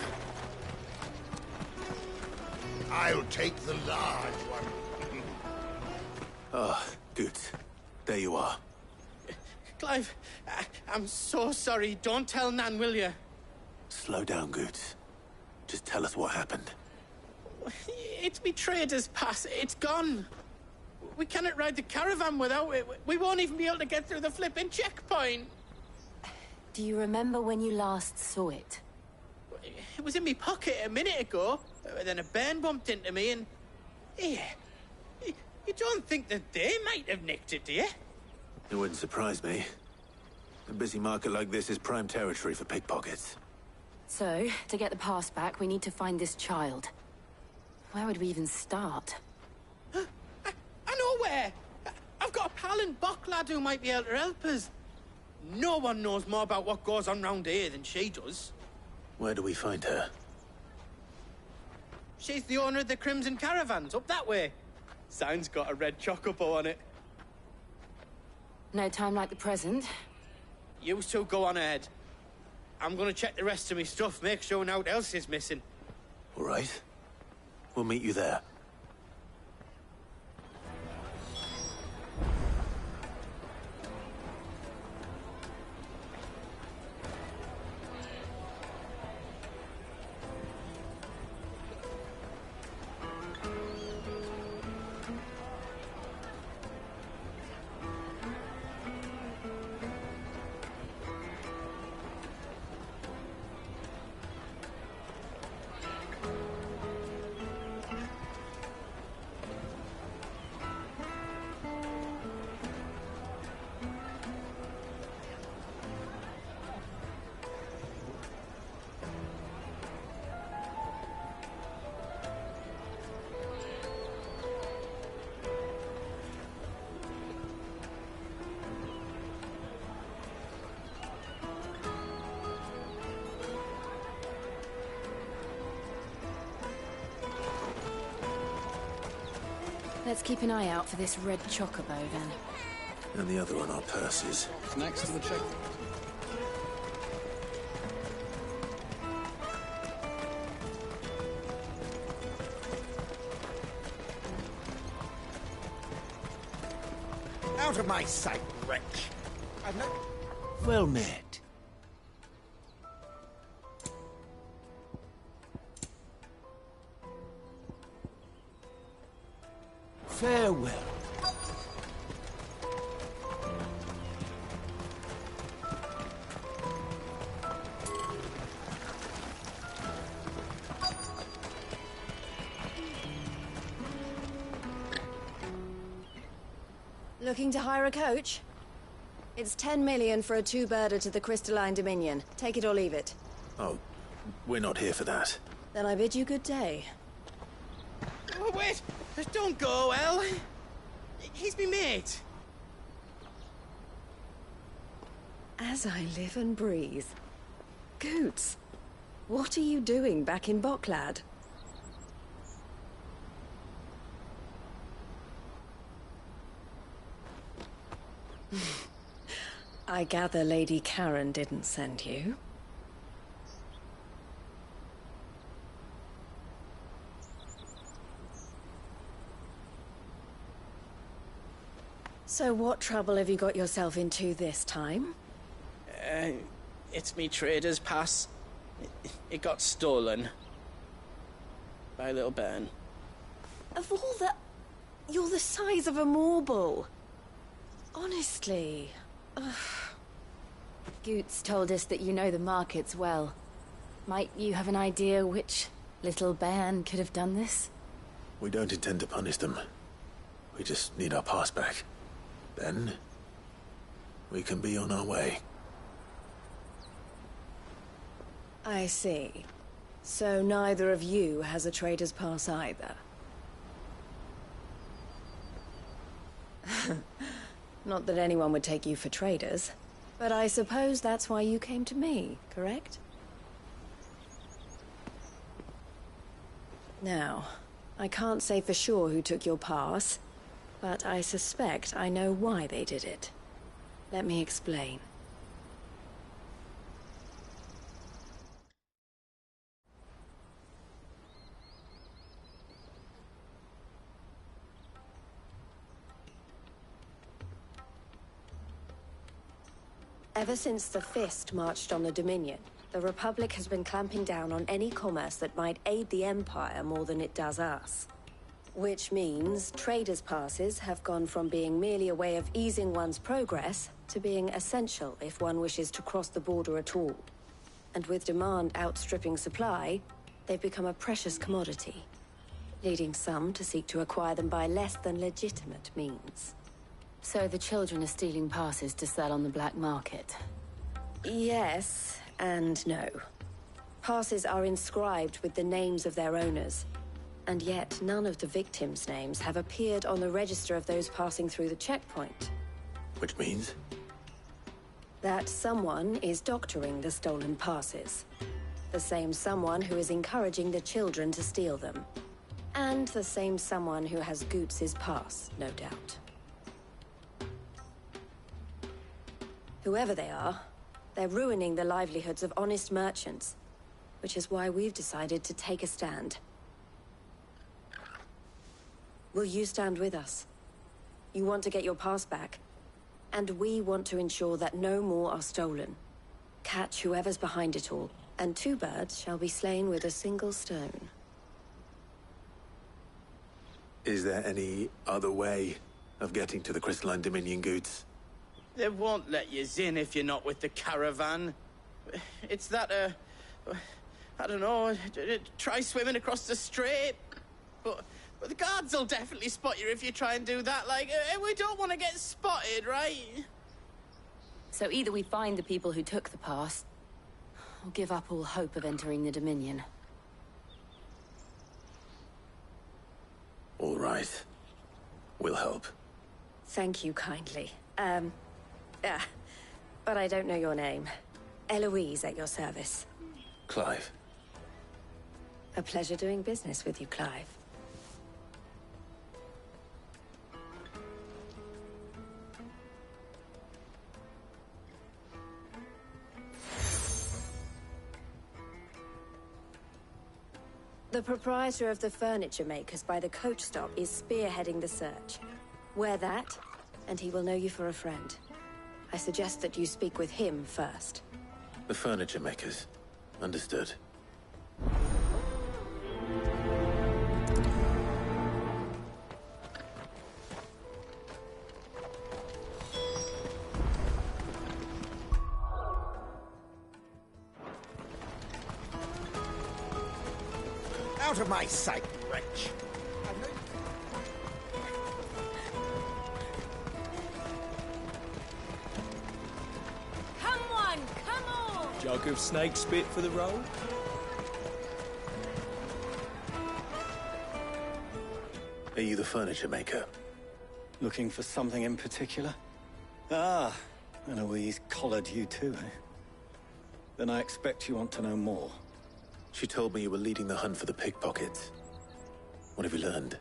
I'll take the large one. Ah, good. There you are. Clive, I'm so sorry. Don't tell Nan, will you? Slow down, Goots. Just tell us what happened. It's me trader's pass. It's gone. We cannot ride the caravan without it. We won't even be able to get through the flipping checkpoint. Do you remember when you last saw it? It was in my pocket a minute ago. Then a bairn bumped into me and... Yeah. You don't think that they might have nicked it, do you? It wouldn't surprise me. A busy market like this is prime territory for pickpockets. So, to get the pass back, we need to find this child. Where would we even start? I know where! I've got a pal in Bocklad who might be able to help us. No one knows more about what goes on round here than she does. Where do we find her? She's the owner of the Crimson Caravans, up that way. Sign's got a red chocobo on it. No time like the present. You two go on ahead. I'm gonna check the rest of my stuff, make sure naught else is missing. All right. We'll meet you there. Let's keep an eye out for this red chocobo, then. And the other on our purses. Next to the check. Out of my sight, wretch. I've no... Well met. Farewell. Looking to hire a coach? It's 10 million for a two-birder to the Crystalline Dominion. Take it or leave it. Oh, we're not here for that. Then I bid you good day. Oh, wait! Don't go, El. He's me mate. As I live and breathe. Goots, what are you doing back in Bocklad? I gather Lady Karen didn't send you. So what trouble have you got yourself into this time? It's me trader's pass. It got stolen. By a little bairn. Of all the... You're the size of a marble. Honestly. Ugh. Goots told us that you know the markets well. Might you have an idea which little bairn could have done this? We don't intend to punish them. We just need our pass back. Then, we can be on our way. I see. So neither of you has a trader's pass either. Not that anyone would take you for traders, but I suppose that's why you came to me, correct? Now, I can't say for sure who took your pass, but I suspect I know why they did it. Let me explain. Ever since the Fist marched on the Dominion, the Republic has been clamping down on any commerce that might aid the Empire more than it does us. Which means traders' passes have gone from being merely a way of easing one's progress to being essential if one wishes to cross the border at all. And with demand outstripping supply, they've become a precious commodity, leading some to seek to acquire them by less than legitimate means. So the children are stealing passes to sell on the black market? Yes, and no. Passes are inscribed with the names of their owners, and yet none of the victims' names have appeared on the register of those passing through the checkpoint. Which means? That someone is doctoring the stolen passes. The same someone who is encouraging the children to steal them. And the same someone who has Goots' pass, no doubt. Whoever they are, they're ruining the livelihoods of honest merchants, which is why we've decided to take a stand. Will you stand with us? You want to get your pass back, and we want to ensure that no more are stolen. Catch whoever's behind it all, and 2 birds shall be slain with a single stone. Is there any other way of getting to the Crystalline Dominion Goots? They won't let you in if you're not with the caravan. It's that, I don't know, try swimming across the strait. But the guards will definitely spot you if you try and do that. Like, we don't want to get spotted, right? So either we find the people who took the pass, or give up all hope of entering the Dominion. All right. We'll help. Thank you kindly. But I don't know your name. Eloise at your service. Clive. A pleasure doing business with you, Clive. The proprietor of the furniture makers by the coach stop is spearheading the search. Wear that, and he will know you for a friend. I suggest that you speak with him first. The furniture makers. Understood. Out of my sight, wretch! Come on, come on! Jug of snake spit for the roll? Are you the furniture maker? Looking for something in particular? Ah, Eloise collared you too, eh? Then I expect you want to know more. She told me you were leading the hunt for the pickpockets. What have you learned?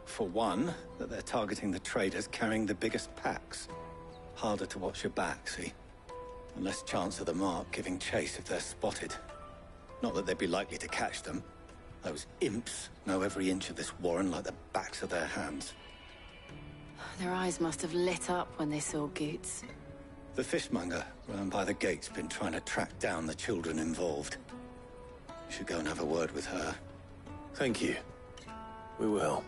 For one, that they're targeting the traders carrying the biggest packs. Harder to watch your back, see? And less chance of the mark giving chase if they're spotted. Not that they'd be likely to catch them. Those imps know every inch of this warren like the backs of their hands. Their eyes must have lit up when they saw Goots. The fishmonger round by the gate's been trying to track down the children involved. You should go and have a word with her. Thank you. We will.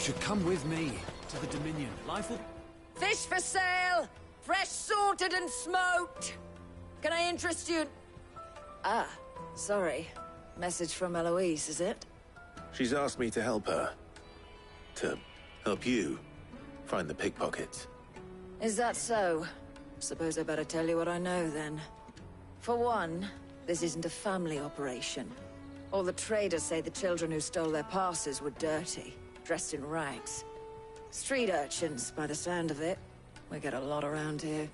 should come with me to the Dominion. Life will... Fish for sale! Fresh sorted and smoked! Can I interest you? Ah, sorry. Message from Eloise, is it? She's asked me to help her. To help you find the pickpockets. Is that so? Suppose I better tell you what I know, then. For one, this isn't a family operation. All the traders say the children who stole their passes were dirty, dressed in rags. Street urchins, by the sound of it. We get a lot around here.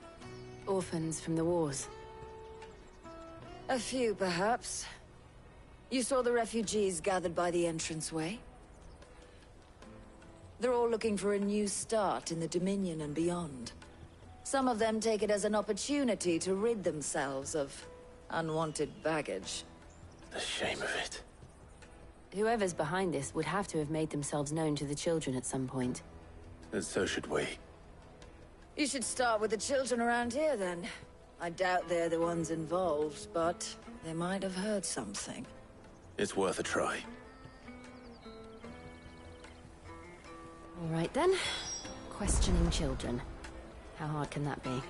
Orphans from the wars. A few, perhaps. You saw the refugees gathered by the entranceway? They're all looking for a new start in the Dominion and beyond. Some of them take it as an opportunity to rid themselves of unwanted baggage. The shame of it. Whoever's behind this would have to have made themselves known to the children at some point. And so should we. You should start with the children around here, then. I doubt they're the ones involved, but they might have heard something. It's worth a try. All right, then. Questioning children. How hard can that be?